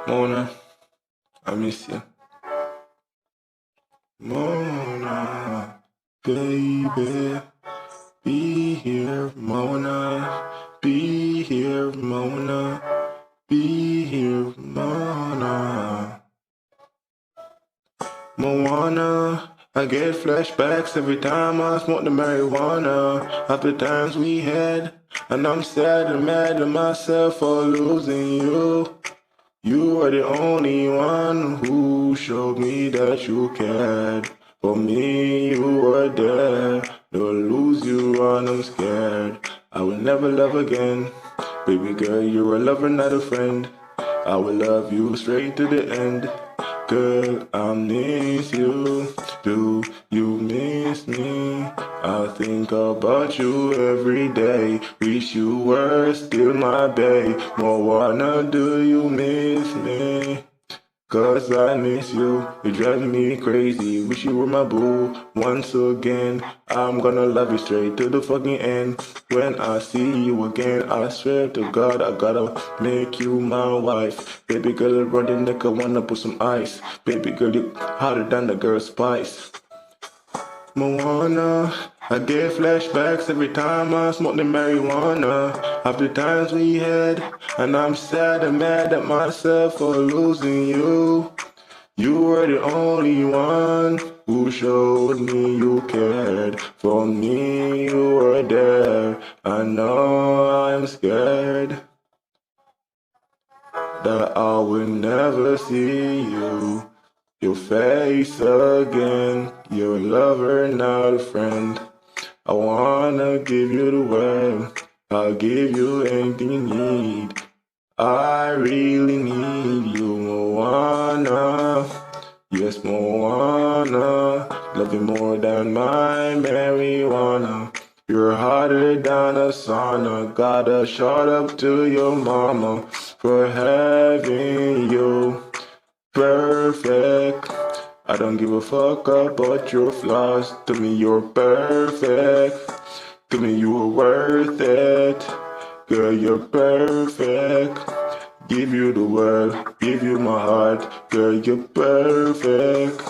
Mona, I miss you. Mona, baby, be here, Mona, be here, Mona, be here, Mona. Moana, I get flashbacks every time I smoke the marijuana. After times we had, and I'm sad and mad at myself for losing you. You are the only one who showed me that you cared. For me, you were there. Don't lose you and I'm scared. I will never love again. Baby girl, you're a lover, not a friend. I will love you straight to the end. Girl, I miss you. Do you miss me? I think about you every day. Wish you were still my babe. Moana, do you miss me? Cause I miss you, you're driving me crazy. Wish you were my boo once again. I'm gonna love you straight to the fucking end. When I see you again, I swear to God, I gotta make you my wife. Baby girl, run the neck, I wanna put some ice. Baby girl, you hotter than the girl Spice. Moana, I get flashbacks every time I smoke the marijuana. After times we had, and I'm sad and mad at myself for losing you. You were the only one who showed me you cared. For me, you were there. I know I'm scared that I will never see your face again. Your lover, not a friend. I wanna give you the world. I'll give you anything you need. I really need you, Moana. Yes, Moana. Love you more than my marijuana. You're hotter than a sauna. Gotta shout up to your mama for having you. Perfect. I don't give a fuck about your flaws. To me, you're perfect. To me, you are worth it. Girl, you're perfect. Give you the world, give you my heart. Girl, you're perfect.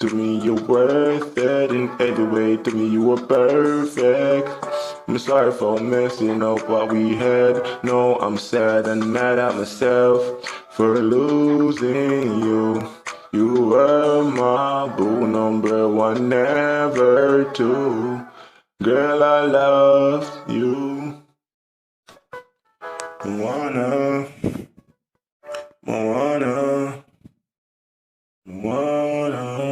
To me, you're worth it in every way. To me, you are perfect. I'm sorry for messing up what we had. No, I'm sad and mad at myself for losing you. You were my boo, number one, never two. Girl, I love you. Moana, Moana, Moana.